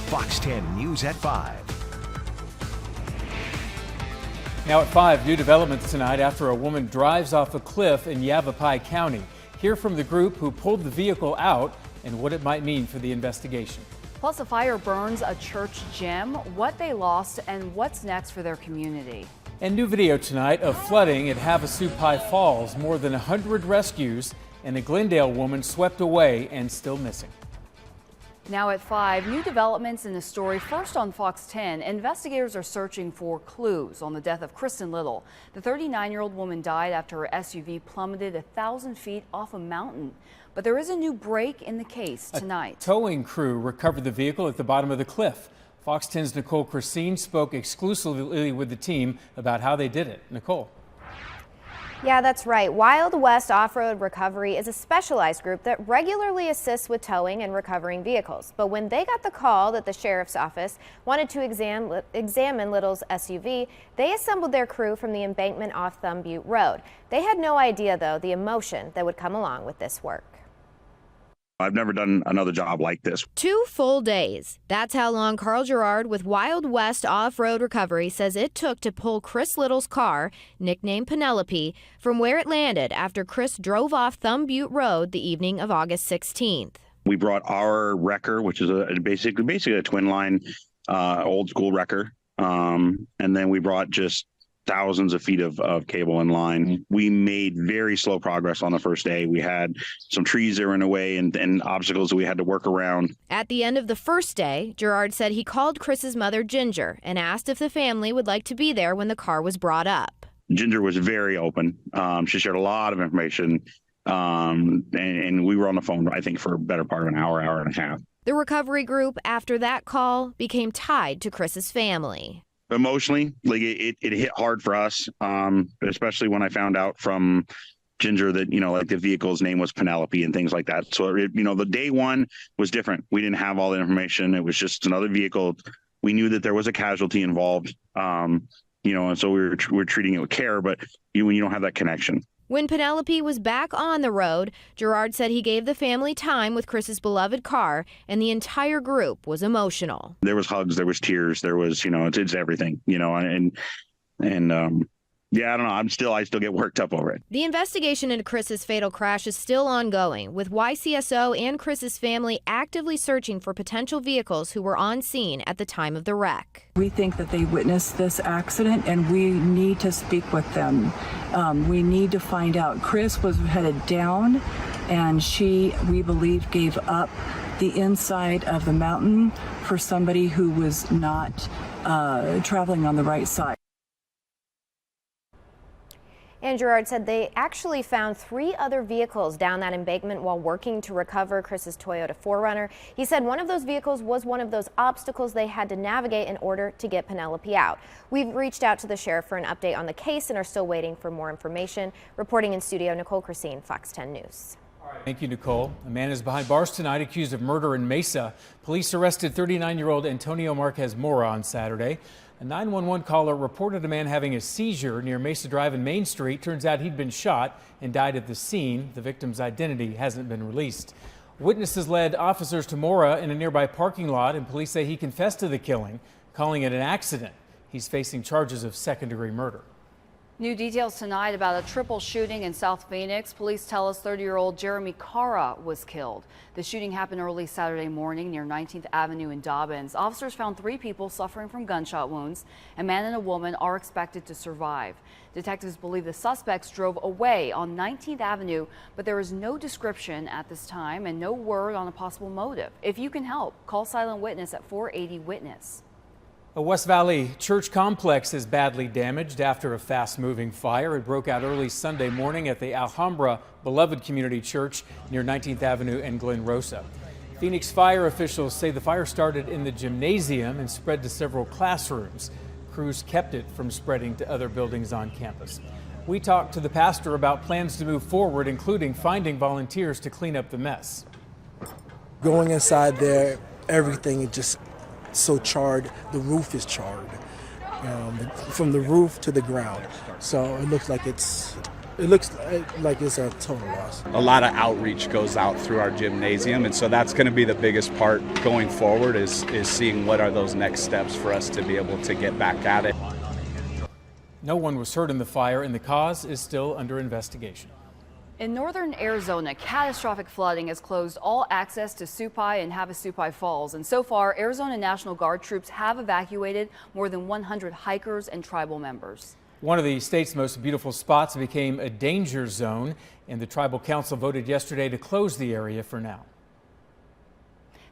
Fox 10 News at 5. Now at 5, new developments tonight after a woman drives off a cliff in Yavapai County. Hear from the group who pulled the vehicle out and what it might mean for the investigation. Plus, a fire burns a church gym, what they lost, and what's next for their community. And new video tonight of flooding at Havasupai Falls. More than 100 rescues and a Glendale woman swept away and still missing. Now at 5, new developments in the story. First on Fox 10, investigators are searching for clues on the death of Kristen Little. The 39-year-old woman died after her SUV plummeted 1,000 feet off a mountain. But there is a new break in the case tonight. A towing crew recovered the vehicle at the bottom of the cliff. Fox 10's Nicole Christine spoke exclusively with the team about how they did it. Nicole. Yeah, that's right. Wild West Off-Road Recovery is a specialized group that regularly assists with towing and recovering vehicles. But when they got the call that the sheriff's office wanted to examine Little's SUV, they assembled their crew from the embankment off Thumb Butte Road. They had no idea, though, the emotion that would come along with this work. I've never done another job like this. 2 full days. That's how long Carl Gerard with Wild West Off-Road Recovery says it took to pull Chris Little's car, nicknamed Penelope, from where it landed after Chris drove off Thumb Butte Road the evening of August 16th. We brought our wrecker, which is basically a twin line, old school wrecker. And then we brought just thousands of feet of cable and line. We made very slow progress on the first day. We had some trees that were in the way and obstacles that we had to work around. At the end of the first day, Gerard said he called Chris's mother, Ginger, and asked if the family would like to be there when the car was brought up. Ginger was very open. She shared a lot of information, and we were on the phone, I think, for a better part of an hour, hour and a half. The recovery group, after that call, became tied to Chris's family. Emotionally, like it hit hard for us, especially when I found out from Ginger that, like the vehicle's name was Penelope and things like that. So, the day one was different. We didn't have all the information. It was just another vehicle. We knew that there was a casualty involved, and so we were treating it with care, but when you don't have that connection. When Penelope was back on the road, Gerard said he gave the family time with Chris's beloved car, and the entire group was emotional. There was hugs, there was tears, there was, it's everything, yeah, I don't know. I still get worked up over it. The investigation into Chris's fatal crash is still ongoing, with YCSO and Chris's family actively searching for potential vehicles who were on scene at the time of the wreck. We think that they witnessed this accident, and we need to speak with them. We need to find out. Chris was headed down, and she, we believe, gave up the inside of the mountain for somebody who was not traveling on the right side. And Gerard said they actually found 3 other vehicles down that embankment while working to recover Chris's Toyota 4Runner. He said one of those vehicles was one of those obstacles they had to navigate in order to get Penelope out. We've reached out to the sheriff for an update on the case and are still waiting for more information. Reporting in studio, Nicole Christine, Fox 10 News. Thank you, Nicole. A man is behind bars tonight accused of murder in Mesa. Police arrested 39-year-old Antonio Marquez Mora on Saturday. A 911 caller reported a man having a seizure near Mesa Drive and Main Street. Turns out he'd been shot and died at the scene. The victim's identity hasn't been released. Witnesses led officers to Mora in a nearby parking lot, and police say he confessed to the killing, calling it an accident. He's facing charges of second-degree murder. New details tonight about a triple shooting in South Phoenix. Police tell us 30-year-old Jeremy Cara was killed. The shooting happened early Saturday morning near 19th Avenue in Dobbins. Officers found 3 people suffering from gunshot wounds. A man and a woman are expected to survive. Detectives believe the suspects drove away on 19th Avenue, but there is no description at this time and no word on a possible motive. If you can help, call Silent Witness at 480-WITNESS. A West Valley church complex is badly damaged after a fast-moving fire. It broke out early Sunday morning at the Alhambra Beloved Community Church near 19th Avenue and Glen Rosa. Phoenix fire officials say the fire started in the gymnasium and spread to several classrooms. Crews kept it from spreading to other buildings on campus. We talked to the pastor about plans to move forward, including finding volunteers to clean up the mess. Going inside there, everything is just so charred. The roof is charred from the roof to the ground. So it looks like it's It looks like it's a total loss. A lot of outreach goes out through our gymnasium, and so that's going to be the biggest part going forward is seeing what are those next steps for us to be able to get back at it. No one was hurt in the fire, and the cause is still under investigation. In northern Arizona, catastrophic flooding has closed all access to Supai and Havasupai Falls. And so far, Arizona National Guard troops have evacuated more than 100 hikers and tribal members. One of the state's most beautiful spots became a danger zone, and the tribal council voted yesterday to close the area for now.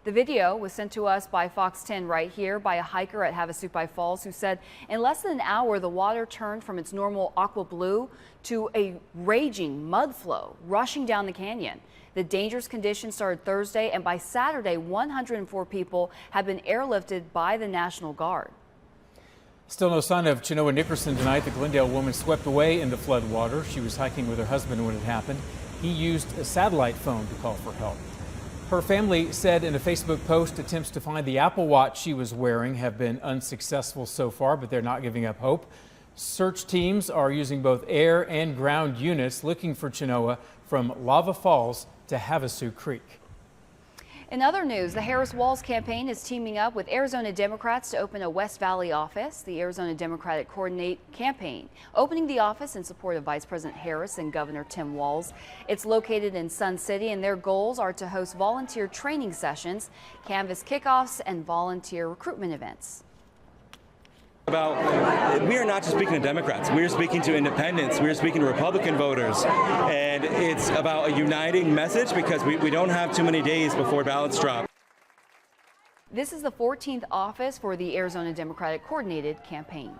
The video was sent to us by Fox 10 right here by a hiker at Havasupai Falls who said in less than an hour the water turned from its normal aqua blue to a raging mud flow rushing down the canyon. The dangerous conditions started Thursday, and by Saturday 104 people have been airlifted by the National Guard. Still no sign of Chenoa Nickerson tonight. The Glendale woman swept away in the flood water. She was hiking with her husband when it happened. He used a satellite phone to call for help. Her family said in a Facebook post attempts to find the Apple Watch she was wearing have been unsuccessful so far, but they're not giving up hope. Search teams are using both air and ground units looking for Chenoa from Lava Falls to Havasu Creek. In other news, the Harris Walls campaign is teaming up with Arizona Democrats to open a West Valley office. The Arizona Democratic Coordinate campaign opening the office in support of Vice President Harris and Governor Tim Walz. It's located in Sun City, and their goals are to host volunteer training sessions, canvas kickoffs, and volunteer recruitment events. We are not just speaking to Democrats, we are speaking to independents, we are speaking to Republican voters, and it's about a uniting message because we don't have too many days before ballots drop. This is the 14th office for the Arizona Democratic Coordinated campaign.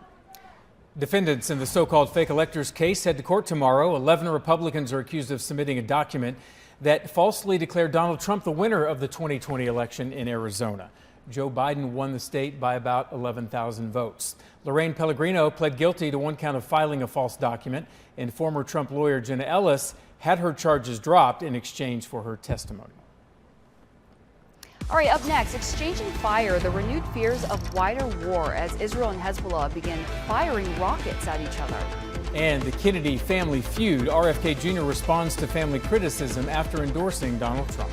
Defendants in the so-called fake electors case head to court tomorrow. 11 Republicans are accused of submitting a document that falsely declared Donald Trump the winner of the 2020 election in Arizona. Joe Biden won the state by about 11,000 votes. Lorraine Pellegrino pled guilty to one count of filing a false document, and former Trump lawyer Jenna Ellis had her charges dropped in exchange for her testimony. All right, up next, exchanging fire, the renewed fears of wider war as Israel and Hezbollah begin firing rockets at each other. And the Kennedy family feud. RFK Jr. responds to family criticism after endorsing Donald Trump.